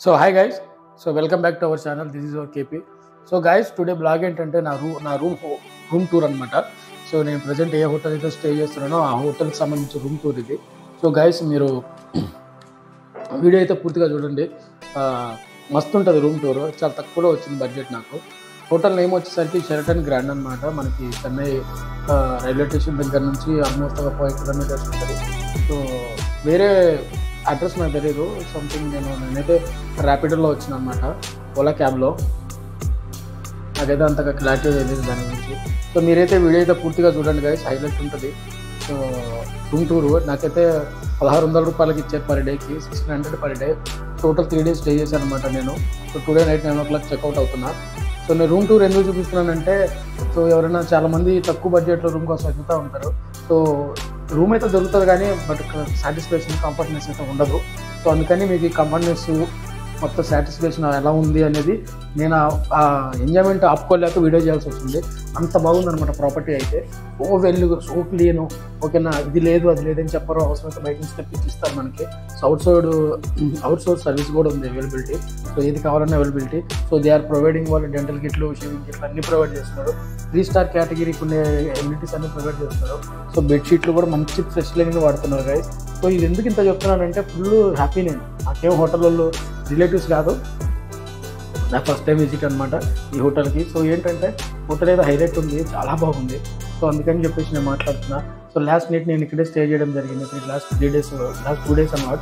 So hi guys, so welcome back to our channel. This is our KP. So guys, today blog ఏంటంటే నా room tour అన్నమాట. So నేను present ఏ hotel అయితే stay చేస్తున్నానో ఆ హోటల్కి సంబంధించిన రూమ్ టూర్ ఇది. సో గైస్ మీరు వీడియో అయితే పూర్తిగా చూడండి. మస్తు ఉంటుంది రూమ్ టూర్. చాలా తక్కువలో వచ్చింది బడ్జెట్ నాకు. హోటల్ నేమ్ వచ్చేసరికి షెరటన్ గ్రాండ్ అనమాట. మనకి చెన్నై రైల్వే స్టేషన్ దగ్గర నుంచి ఆల్మోస్ట్ ఒక 5 కిలోమీటర్స్ ఉంటుంది. సో వేరే అడ్రస్ నాకు తెలియదు. సంథింగ్ నేనైతే ర్యాపిడోలో వచ్చిన అనమాట, ఓలా క్యాబ్లో. నాకైతే అంతగా క్లారిటీ తెలియదు దాని గురించి. సో మీరైతే వీడియో అయితే పూర్తిగా చూడండి గైస్, హైలైట్ ఉంటుంది. సో రూమ్ టూరు నాకైతే 1600 రూపాయలకి ఇచ్చారు పర్ డేకి, 1600 per day. Total 3 days stay చేశాను అనమాట నేను. So today night 9 o'clock checkout అవుతున్నా. సో నేను రూమ్ టూర్ ఎందుకు చూపిస్తున్నానంటే, సో ఎవరైనా చాలామంది తక్కువ బడ్జెట్లో రూమ్ కోసం వెతుకుతూ ఉంటారు. సో రూమ్ అయితే దొరుకుతుంది కానీ బట్ సాటిస్ఫాక్షన్, కంఫర్ట్నెస్ అయితే ఉండదు. సో అందుకని మీకు ఈ కంఫర్ట్నెస్ మొత్తం సాటిస్ఫాక్షన్ ఎలా ఉంది అనేది నేను ఆ ఎంజాయ్మెంట్ ఆపుకోలేక వీడియో చేయాల్సి వచ్చింది. అంత బాగుందనమాట ప్రాపర్టీ అయితే. ఓ వెళ్ళు, సో క్లీన్, ఓకేనా, ఇది లేదు అది లేదని చెప్పరు. అవసరమైతే బయట నుంచి తెప్పించి ఇస్తారు మనకి. సో అవుట్ సోర్స్ సర్వీస్ కూడా ఉంది అవైలబిలిటీ. సో ఏది కావాలన్నా availability. So they are providing వాళ్ళు డెంటల్ కిట్లు, షేవింగ్ కిట్లు అన్నీ ప్రొవైడ్ చేస్తున్నారు. 3 స్టార్ కేటగిరీకి ఉండే ఎమ్యూనిటీస్ అన్నీ ప్రొవైడ్ చేస్తున్నారు. సో బెడ్షీట్లు కూడా మంచి ఫ్రెష్ లైన్ వాడుతున్నారు గైస్. సో ఇది ఎందుకు ఇంత చెప్తున్నానంటే ఫుల్ హ్యాపీ నేను. నాకేం హోటల్ వాళ్ళు రిలేటివ్స్ కాదు, నా ఫస్ట్ టైం విజిట్ అనమాట ఈ హోటల్కి. సో ఏంటంటే హోటల్ ఏదో హైలైట్ ఉంది, చాలా బాగుంది. సో అందుకని చెప్పేసి నేను మాట్లాడుతున్నా. సో లాస్ట్ నైట్ నేను ఇక్కడే స్టే చేయడం జరిగింది. లాస్ట్ 2 days అనమాట.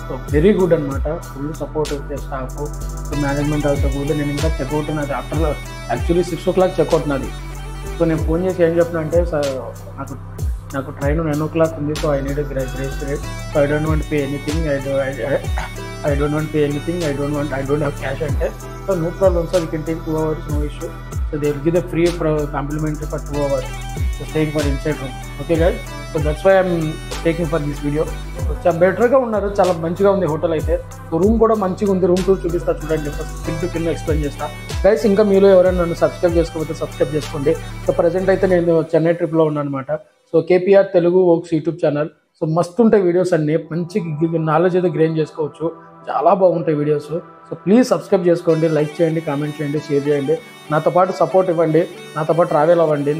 సో వెరీ గుడ్ అనమాట. Full support staff, so management also good. నేను ఇంకా చెక్అవుట్ నాది ఆఫ్టర్ యాక్చువల్లీ 6 o'clock చెక్అవుట్ నాది. సో నేను ఫోన్ చేసి ఏం చెప్పిన అంటే, సార్ నాకు ట్రైన్ 9 o'clock ఉంది. So I need grace period. So I don't want pay anything, I don't want to pay anything, I don't have cash అంటే. So no problem sir, you can take 2 hours, no issue. So they will give the free complimentary for 2 hours so staying for inside room. Okay guys, so that's why I'm taking for this video. చాలా బెటర్గా ఉన్నారు, చాలా మంచిగా ఉంది hotel అయితే. So room కూడా మంచిగా ఉంది. రూమ్ టూర్ చూపిస్తా చూడండి. First pin to pin explain చేస్తా గైస్. ఇంకా మీలో ఎవరైనా నన్ను సబ్స్క్రైబ్ చేసుకోకపోతే సబ్స్క్రైబ్ చేసుకోండి. సో ప్రజెంట్ అయితే నేను చెన్నై ట్రిప్లో ఉన్నాను అనమాట. So KPR Telugu works YouTube channel. So మస్తు ఉంటాయి వీడియోస్ అన్నీ, మంచి నాలెడ్జ్ అయితే గెయిన్ చేసుకోవచ్చు. చాలా బాగుంటాయి వీడియోస్. సో ప్లీజ్ సబ్స్క్రైబ్ చేసుకోండి, లైక్ చేయండి, కామెంట్ చేయండి, షేర్ చేయండి. నాతో పాటు సపోర్ట్ ఇవ్వండి, నాతో పాటు ట్రావెల్ అవ్వండి.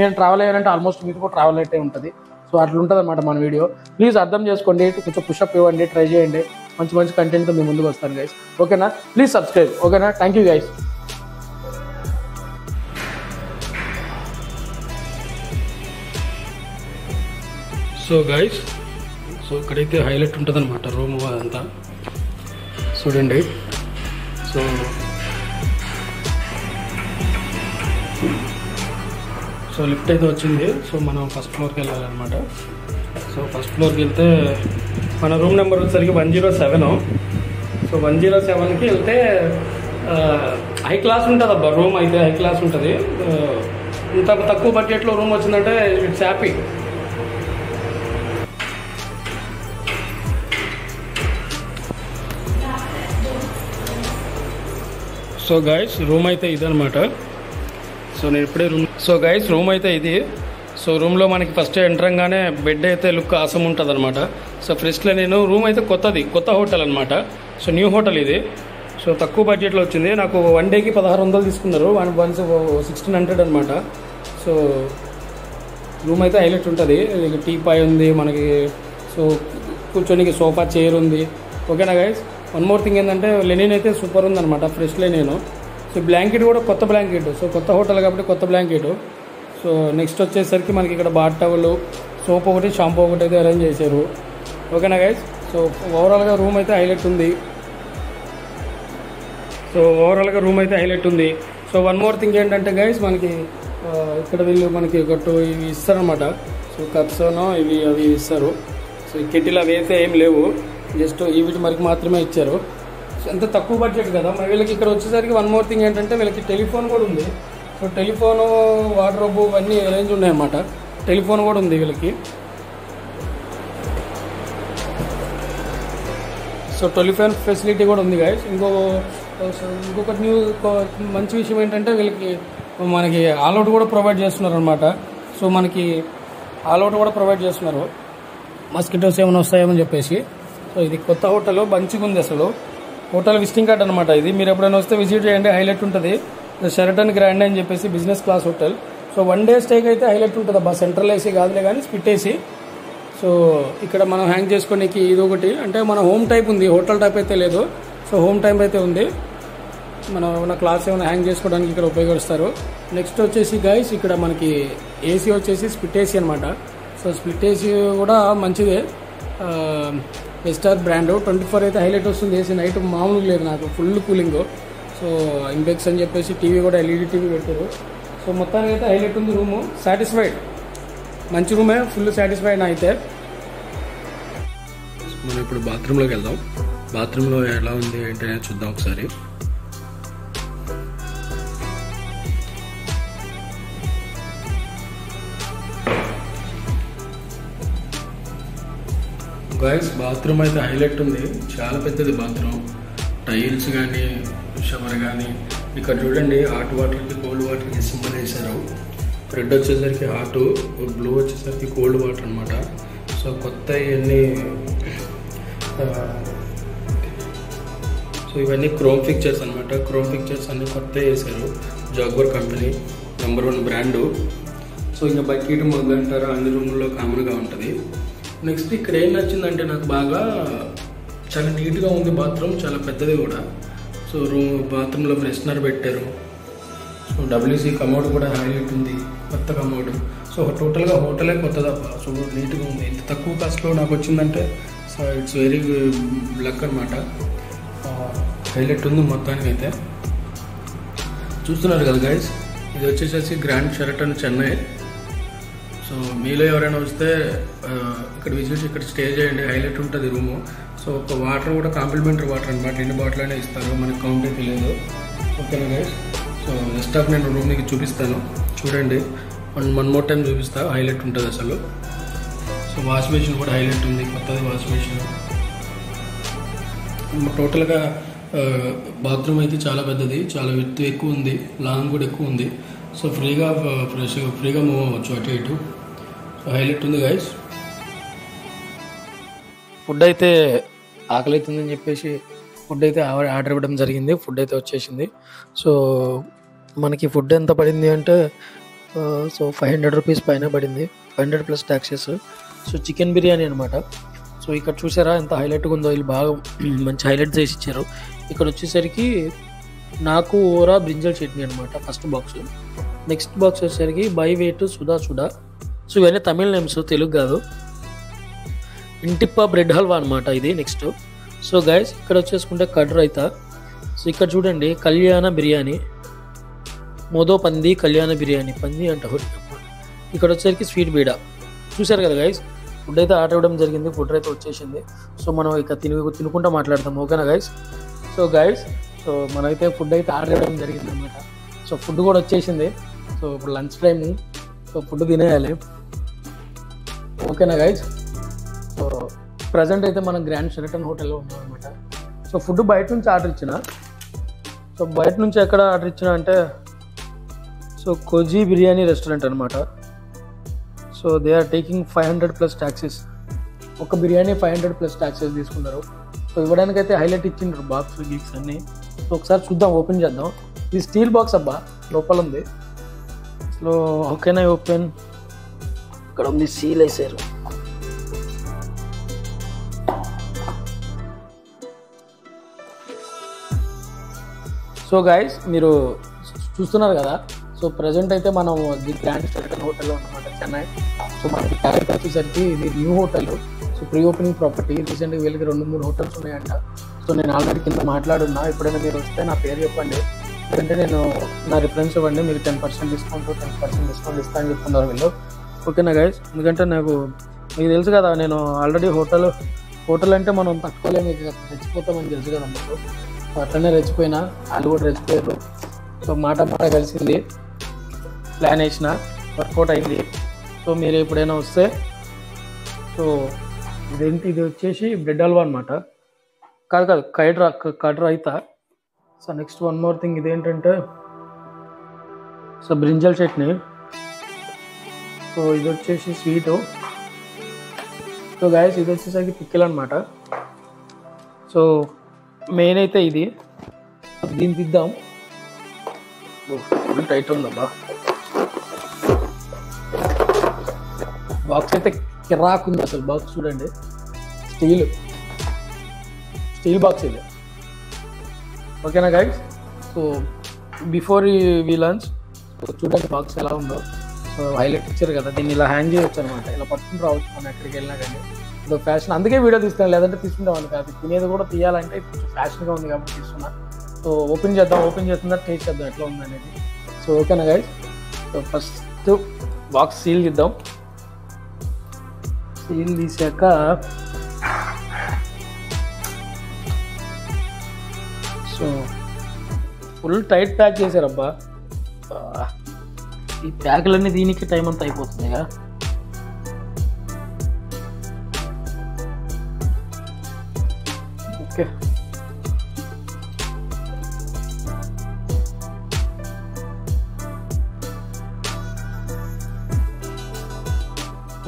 నేను ట్రావెల్ అయ్యానంటే ఆల్మోస్ట్ మీకు కూడా ట్రావెల్ అయితే ఉంటుంది. సో అట్లా ఉంటుంది అనమాట మన వీడియో. ప్లీజ్ అర్థం చేసుకోండి, కొంచెం పుషప్ ఇవ్వండి, ట్రై చేయండి. మంచి కంటెంట్తో మీ ముందుకు వస్తాను గైస్. ఓకేనా, ప్లీజ్ సబ్స్క్రైబ్. ఓకేనా, thank you guys. So guys, so ఇక్కడైతే హైలైట్ ఉంటుంది అనమాట రూమ్ అదంతా చూడండి. సో లిఫ్ట్ అయితే వచ్చింది. సో మనం ఫస్ట్ ఫ్లోర్కి వెళ్ళాలన్నమాట. సో ఫస్ట్ ఫ్లోర్కి వెళ్తే మన రూమ్ నెంబర్ వచ్చేసరికి 107. సో 107కి వెళ్తే హై క్లాస్ ఉంటుంది అబ్బా. రూమ్ అయితే హై క్లాస్ ఉంటుంది. ఇంత తక్కువ బడ్జెట్లో రూమ్ వచ్చిందంటే it's happy. So guys, room అయితే ఇది అనమాట. సో నేను ఇప్పుడే రూమ్ అయితే ఇది. సో రూమ్లో మనకి ఫస్ట్ ఎంట్రంగానే బెడ్ అయితే లుక్ ఆసం ఉంటుంది అనమాట. సో ఫ్రెష్లో నేను రూమ్ అయితే కొత్త హోటల్ అనమాట. సో న్యూ హోటల్ ఇది. సో తక్కువ బడ్జెట్లో వచ్చింది. నాకు 1 డేకి 1600 తీసుకున్నారు, 1600 అనమాట. సో రూమ్ అయితే హైలైట్ ఉంటుంది. టీ పాయ్ ఉంది మనకి. సో కూర్చోనికి సోఫా చైర్ ఉంది. ఓకేనా గైస్. వన్ మోర్ థింగ్ ఏంటంటే లెనిన్ అయితే సూపర్ ఉందన్నమాట, ఫ్రెష్ లెనిన్. సో బ్లాంకెట్ కూడా కొత్త బ్లాంకెట్. సో కొత్త హోటల్ కాబట్టి కొత్త బ్లాంకెట్. సో నెక్స్ట్ వచ్చేసరికి మనకి ఇక్కడ బాత్ టవల్, సోప్ ఒకటి, షాంపూ ఒకటి అయితే అరేంజ్ చేశారు. ఓకేనా గైస్. సో ఓవరాల్గా రూమ్ అయితే హైలైట్ ఉంది. సో వన్ మోర్ థింగ్ ఏంటంటే గైస్, మనకి ఇక్కడ వీళ్ళు మనకి గట్టు ఇవి ఇస్తారనమాట. సో కప్సోనో అవి ఇస్తారు. సో ఈ కెటిల్ అవి అయితే ఏం లేవు, జస్ట్ వీటి మనకి మాత్రమే ఇచ్చారు. ఎంత తక్కువ బడ్జెట్ కదా మరి వీళ్ళకి. ఇక్కడ వచ్చేసరికి వన్ మోర్ థింగ్ ఏంటంటే వీళ్ళకి టెలిఫోన్ కూడా ఉంది. సో టెలిఫోను, వార్డ్రోబ్ అన్నీ అరేంజ్ ఉన్నాయన్నమాట. టెలిఫోన్ కూడా ఉంది వీళ్ళకి. సో టెలిఫోన్ ఫెసిలిటీ కూడా ఉంది గైస్. ఇంకొకటి మంచి విషయం ఏంటంటే వీళ్ళకి మనకి ఆల్అవుట్ కూడా ప్రొవైడ్ చేస్తున్నారు అనమాట. సో మనకి ఆల్అవుట్ కూడా ప్రొవైడ్ చేస్తున్నారు, మస్కిటోస్ ఏమైనా వస్తాయేమని చెప్పేసి. సో ఇది కొత్త హోటల్, మంచిగా ఉంది అసలు. హోటల్ విజిటింగ్ కార్డ్ అనమాట ఇది. మీరు ఎప్పుడైనా వస్తే విజిట్ చేయండి, హైలైట్ ఉంటుంది. షెరటన్ గ్రాండ్ అని చెప్పేసి business class hotel. So 1 day స్టేకి అయితే హైలైట్ ఉంటుంది అబ్బా. సెంట్రల్ ఏసీ కాదులే కానీ స్ప్లిట్ ఏసీ. సో ఇక్కడ మనం హ్యాంగ్ చేసుకోనికి ఇది ఒకటి, అంటే మన హోమ్ టైప్ ఉంది, హోటల్ టైప్ అయితే లేదు. సో హోమ్ టైప్ అయితే ఉంది. మనం ఏమైనా క్లాస్ ఏమైనా హ్యాంగ్ చేసుకోవడానికి ఇక్కడ ఉపయోగిస్తారు. నెక్స్ట్ వచ్చేసి గైస్ ఇక్కడ మనకి ఏసీ వచ్చేసి స్ప్లిట్ ఏసీ అనమాట. సో స్ప్లిట్ ఏసీ కూడా మంచిదే, ఎస్టార్ బ్రాండ్. 24 అయితే హైలైట్ వస్తుంది ఏసీ. నైట్ మామూలుగా లేదు నాకు, ఫుల్ కూలింగ్. సో ఇంపెక్స్ అని చెప్పేసి టీవీ కూడా ఎల్ఈడి టీవీ పెట్టారు. సో మొత్తానికి అయితే హైలైట్ ఉంది రూము. సాటిస్ఫైడ్, మంచి రూమే, ఫుల్ సాటిస్ఫైడ్ అయితే. మనం ఇప్పుడు బాత్రూంలోకి వెళ్దాం. బాత్రూంలో ఎలా ఉంది ఏంటనే చూద్దాం ఒకసారి. గైస్ బాత్రూమ్ అయితే హైలైట్ ఉంది, చాలా పెద్దది బాత్రూమ్. టైల్స్ కానీ షవర్ కానీ ఇక్కడ చూడండి, హాట్ వాటర్కి కోల్డ్ వాటర్కి సింబల్ వేశారు. రెడ్ వచ్చేసరికి హాట్, బ్లూ వచ్చేసరికి కోల్డ్ వాటర్ అనమాట. సో కొత్త ఇవన్నీ, సో ఇవన్నీ క్రోమ్ పిక్చర్స్ అనమాట. క్రోమ్ పిక్చర్స్ అన్నీ కొత్త వేశారు. Jaguar company, #1 brand. సో ఇంకా బకెట్ మగ్ అంటారు, అన్ని రూముల్లో కామన్గా ఉంటుంది. నెక్స్ట్ ఇక్కడ ఏం నచ్చిందంటే నాకు బాగా, చాలా నీట్గా ఉంది బాత్రూమ్, చాలా పెద్దది కూడా. సో బాత్రూంలో ఫ్రెషనర్ పెట్టారు. సో డబ్ల్యూసీ కమోడ్ కూడా హైలైట్ ఉంది, కొత్త కమోడ్. సో టోటల్గా హోటలే కొత్తదప్ప. సో నీట్గా ఉంది. ఇంత తక్కువ కాస్ట్లో నాకు వచ్చిందంటే సో ఇట్స్ వెరీ లక్ అనమాట. హైలైట్ ఉంది మొత్తానికి అయితే. చూస్తున్నారు కదా గైస్, ఇది వచ్చేసేసి గ్రాండ్ షెరటన్ చెన్నై. సో మీలో ఎవరైనా వస్తే ఇక్కడ విజిట్, ఇక్కడ స్టే చేయండి, హైలైట్ ఉంటుంది రూము. సో ఒక వాటర్ కూడా కాంప్లిమెంటరీ వాటర్ అనమాట, 2 బాటిల్ అయినా ఇస్తారు, మనకి కౌంట్ అయితే లేదు. ఓకేనా గైస్. సో నెక్స్ట్ ఆఫ్ నేను రూమ్ మీకు చూపిస్తాను, చూడండి. వన్ మోర్ టైం చూపిస్తా, హైలైట్ ఉంటుంది అసలు. సో వాష్ బేసిన్ కూడా హైలైట్ ఉంది, కొత్తది వాష్ బేసిన్. టోటల్గా బాత్రూమ్ అయితే చాలా పెద్దది, చాలా విడ్త్ ఎక్కువ ఉంది, లాంగ్ కూడా ఎక్కువ ఉంది. సో ఫ్రీగా మూవ్ అవ్వచ్చు అటు ఇటు. సో హైలైట్ ఉంది గైస్. ఫుడ్ అయితే ఆకలి అవుతుందని చెప్పేసి ఫుడ్ అయితే ఆర్డర్ ఇవ్వడం జరిగింది. ఫుడ్ అయితే వచ్చేసింది. సో మనకి ఫుడ్ ఎంత పడింది అంటే సో 500 రూపీస్ పైన పడింది, 500 plus taxes. So chicken biryani అనమాట. సో ఇక్కడ చూసారా ఎంత హైలైట్గా ఉందో, వీళ్ళు బాగా మంచి హైలైట్ చేసి ఇచ్చారు. ఇక్కడ వచ్చేసరికి నాకు ఓరా బ్రింజల్ చట్నీ అనమాట ఫస్ట్ బాక్స్. నెక్స్ట్ బాక్స్ వచ్చేసరికి బై వేటు సుధా. సో ఇవన్నీ తమిళ నేమ్స్, తెలుగు కాదు. ఇంటిప్ప బ్రెడ్ హల్వా అనమాట ఇది నెక్స్ట్. సో గైస్ ఇక్కడ వచ్చేసుకుంటే కర్డ్ రైతా. సో ఇక్కడ చూడండి కళ్యాణ బిర్యానీ, మోదో పంది కళ్యాణ బిర్యానీ, పంది అంట. ఇక్కడ వచ్చేసరికి స్వీట్ బీడా. చూసారు కదా గైస్, ఫుడ్ అయితే ఆర్డర్ ఇవ్వడం జరిగింది, ఫుడ్ అయితే వచ్చేసింది. సో మనం ఇక తినుకుంటా మాట్లాడతాం. ఓకేనా గైస్. సో గైస్, సో మనమైతే ఫుడ్ అయితే ఆర్డర్ ఇవ్వడం జరిగింది అనమాట. సో ఫుడ్ కూడా వచ్చేసింది. సో ఇప్పుడు లంచ్ టైము, సో ఫుడ్ తినేయాలి. ఓకేనా గైస్. సో ప్రజెంట్ అయితే మనం గ్రాండ్ షెరటన్ హోటల్లో ఉన్నాం అనమాట. సో ఫుడ్ బయట నుంచి ఆర్డర్ ఇచ్చిన. సో బయట నుంచి ఎక్కడ ఆర్డర్ ఇచ్చిన అంటే సో కోజీ బిర్యానీ రెస్టారెంట్ అనమాట. So they are taking 500 plus taxes. ఒక బిర్యానీ 500 ప్లస్ ట్యాక్సెస్ తీసుకున్నారు. సో ఇవ్వడానికి అయితే హైలైట్ ఇచ్చిండ్రు బాక్స్ గీక్స్ అన్నీ. సో ఒకసారి చూద్దాం, ఓపెన్ చేద్దాం. ఇది స్టీల్ బాక్స్ అబ్బా, లోపల ఉంది. సో ఓకేనా, ఓపెన్. ఇక్కడ ఉంది, సీల్ వేసారు. సో గైస్ మీరు చూస్తున్నారు కదా. సో ప్రజెంట్ అయితే మనం ది గ్రాండ్ షెరటన్ హోటల్లో ఉన్నమాట చెన్నై. సో మనకి క్యారెక్టర్ వచ్చేసరికి ఇది new hotel. So pre opening property. రీసెంట్గా వీళ్ళకి 2-3 హోటల్స్ ఉన్నాయంట. సో నేను ఆల్రెడీ కింద మాట్లాడున్నా, ఎప్పుడైనా మీరు వస్తే నా పేరు చెప్పండి, ఎందుకంటే నేను నా రిఫరెన్స్ ఇవ్వండి, మీరు 10% డిస్కౌంట్ 10% డిస్కౌంట్ ఇస్తా అని చెప్తున్నారు వీళ్ళు. ఓకేనా గైస్. ఎందుకంటే నాకు మీకు తెలుసు కదా, నేను ఆల్రెడీ హోటల్ అంటే మనం తట్టుకోలేము, రెచ్చిపోతామని తెలుసు కదా మీకు. సో అట్లనే రెచ్చిపోయినా, వాళ్ళు కూడా రెచ్చిపోయారు. సో మాట కలిసింది, ప్లాన్ వేసిన, వర్కౌట్ అయింది. సో మీరు ఎప్పుడైనా వస్తే, సో ఇది వచ్చేసి బ్రెడ్ హల్వా అనమాట. కాదు curd raita. So next one more thing, ఇదేంటంటే సో బ్రింజల్ చట్నీ. సో ఇది వచ్చేసి స్వీటు. సో గైస్ ఇది వచ్చేసరికి పిక్కిల్ అనమాట. సో మెయిన్ అయితే ఇది, దీన్ని తీద్దాం. Full tight ఉందబ్బా. బాక్స్ అయితే కిరాక్ ఉంది అసలు. బాక్స్ చూడండి, స్టీల్ బాక్స్ ఇది. ఓకేనా guys? So before we lunch చూడండి బాక్స్ ఎలా ఉందో. సో హైలైట్ ఇచ్చారు కదా, దీన్ని ఇలా హ్యాంగ్ చేయొచ్చు అనమాట. ఇలా పట్టుకుని రావచ్చు మనం ఎక్కడికి వెళ్ళినా కానీ. ఇది ఫ్యాషన్, అందుకే వీడియో తీస్తాను, లేదంటే తీసుకుంటామని కాదు. తినేది కూడా తీయాలంటే కొంచెం ఫ్యాషన్గా ఉంది కాబట్టి తీసుకున్నా. సో ఓపెన్ చేద్దాం, ఓపెన్ చేస్తుందా టేస్ట్ చేద్దాం ఎట్లా ఉంది అనేది. సో ఓకేనా guys? So first box seal తీద్దాం. సీల్ తీసాక సో ఫుల్ టైట్ ప్యాక్ చేశారబ్బా. ఈ ప్యాకులన్నీ దీనికి టైం అంతా అయిపోతుంది ఇక. Okay,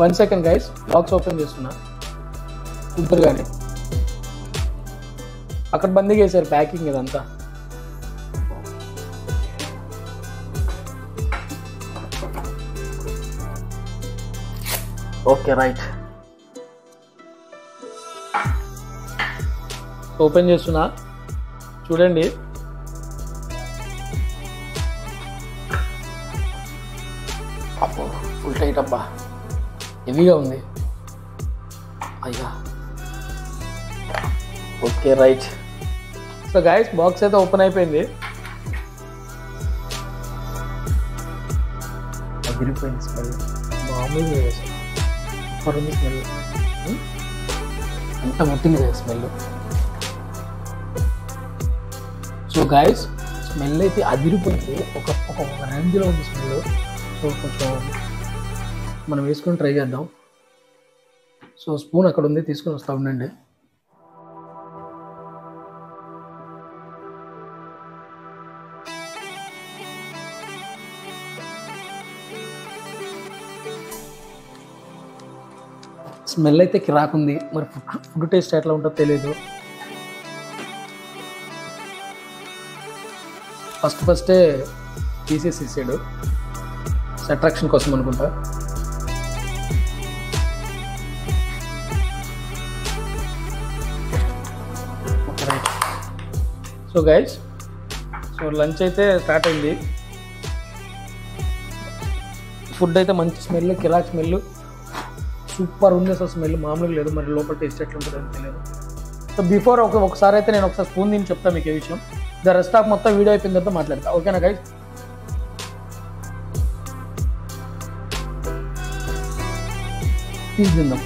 one second guys, box open చేస్తున్నా. సూపర్ కానీ అక్కడ బందీగా వేసారు ప్యాకింగ్ ఇదంతా. ఓకే రైట్, ఓపెన్ చేస్తున్నా చూడండి. అబ్బో ఫుల్ టైట్ అబ్బా, హెవీగా ఉంది అయ్యా. Okay right. So guys box అయితే ఓపెన్ అయిపోయింది. అదిరిపోయింది స్మెల్, మామూలుగా సూపర్ ఉంది స్మెల్. అంత మొత్తం స్మెల్. సో గైస్ స్మెల్ అయితే అదిరిపోయింది, ఒక రేంజ్లో ఉంది స్మెల్. సో కొంచెం మనం వేసుకొని ట్రై చేద్దాం. సో స్పూన్ అక్కడ ఉంది, తీసుకొని వస్తా ఉండండి. స్మెల్ అయితే కిరాకుంది, మరి ఫుడ్ టేస్ట్ ఎట్లా ఉంటుందో తెలియదు. ఫస్టే తీసేసి ఇచ్చాడు అట్రాక్షన్ కోసం అనుకుంటా. సో గైస్, సో లంచ్ అయితే స్టార్ట్ అయింది. ఫుడ్ అయితే మంచి స్మెల్, కిరాక్ స్మెల్, సూపర్ ఉంది అసలు. స్మెల్ మామూలుగా లేదు, మరి లోపల టేస్ట్ ఎట్లా ఉంటుందో తెలియదు. సో బిఫోర్ ఒకసారి అయితే నేను ఒకసారి స్పూన్ తిని చెప్తాను మీకు ఏ విషయం. ద రెస్ట్ ఆఫ్ మొత్తం వీడియో అయిపోయిన తర్వాత మాట్లాడతా. ఓకేనా గైస్? తిందాం.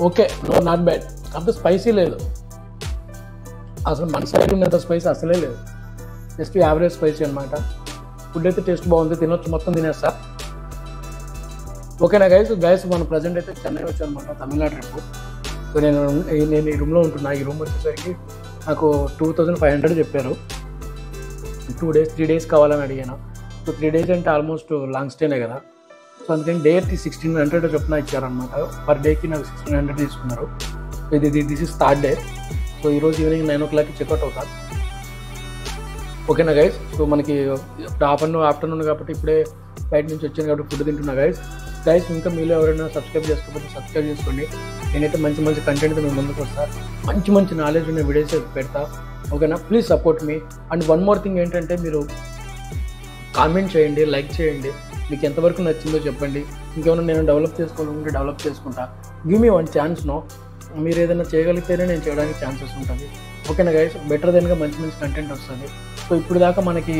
Okay, no not bad. అంత స్పైసీ లేదు అసలు, మన సైడ్ ఉన్నంత స్పైసీ అసలే లేదు, జస్ట్ యావరేజ్ స్పైసీ అనమాట. ఫుడ్ అయితే టేస్ట్ బాగుంది, తినొచ్చు, మొత్తం తినేస్తా. ఓకేనా గైస్ మన ప్రజెంట్ అయితే చెన్నై వచ్చాను అనమాట, తమిళనాడు ట్రిప్. సో నేను ఈ రూమ్లో ఉంటున్నా. ఈ రూమ్ వచ్చేసరికి నాకు 2500 చెప్పారు. 3 days కావాలని అడిగాను. సో 3 days అంటే ఆల్మోస్ట్ లాంగ్ స్టేనే కదా. సో అందుకని డేకి 1600 చొప్పున ఇచ్చారనమాట. పర్ డేకి నాకు 1600 తీసుకున్నారు. This is third day. So ఈరోజు ఈవినింగ్ 9 o'clock చెక్అవుట్ అవుతాను. ఓకేనా గైస్? సో మనకి ఆఫ్టర్నూన్ కాబట్టి ఇప్పుడే బయట నుంచి వచ్చాను కాబట్టి ఫుడ్ తింటున్నా గైస్. ఇంకా మీలో ఎవరైనా సబ్స్క్రైబ్ చేసుకోకపోతే సబ్స్క్రైబ్ చేసుకోండి. నేనైతే మంచి కంటెంట్ మేము ముందుకు వస్తాను, మంచి నాలెడ్జ్ ఉన్న వీడియోస్ పెడతా. ఓకేనా? Please support me. And one more thing ఏంటంటే, మీరు కామెంట్ చేయండి, లైక్ చేయండి, మీకు ఎంతవరకు నచ్చిందో చెప్పండి. ఇంకేమైనా నేను డెవలప్ చేసుకోవాలంటే డెవలప్ చేసుకుంటా. Give me one chance. మీరు ఏదైనా చేయగలిగితేనే నేను చేయడానికి ఛాన్సెస్ ఉంటుంది. ఓకేనా గైస్? బెటర్ దెన్గా మంచి కంటెంట్ వస్తుంది. సో ఇప్పుడు దాకా మనకి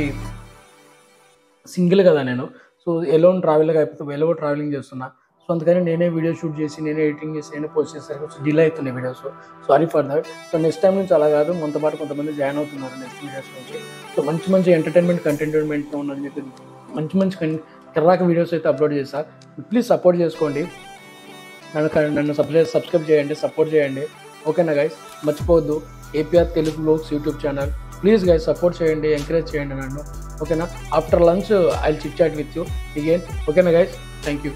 సింగిల్ కదా నేను, సో ఎలోన్ ట్రావెల్గా అయిపోతే ఎలో ట్రావెలింగ్ చేస్తున్నా. సో అందుకని నేనే వీడియో షూట్ చేసి, నేనే ఎడిటింగ్ చేసి, నేనే పోస్ట్ చేసేసరికి కొంచెం డిలే అవుతున్నాయి videos. Sorry for that. So next time నుంచి అలా కాదు, మనతో పాటు కొంతమంది జాయిన్ అవుతున్నారు నెక్స్ట్ వీడియోస్ నుంచి. సో మంచి కంటెంట్మెంట్ ఉన్నది మీకు మంచి కిర్రాక వీడియోస్ అయితే అప్లోడ్ చేస్తా. ప్లీజ్ సపోర్ట్ చేసుకోండి, నన్ను సబ్స్క్రైబ్ చేయండి, సపోర్ట్ చేయండి. ఓకేనా గైస్, మర్చిపోవద్దు APR Telugu blogs YouTube channel. Please guys support చేయండి, ఎంకరేజ్ చేయండి నన్ను. ఓకేనా, after lunch I will chit chat with you again. ఓకేనా గైస్, థ్యాంక్ యూ.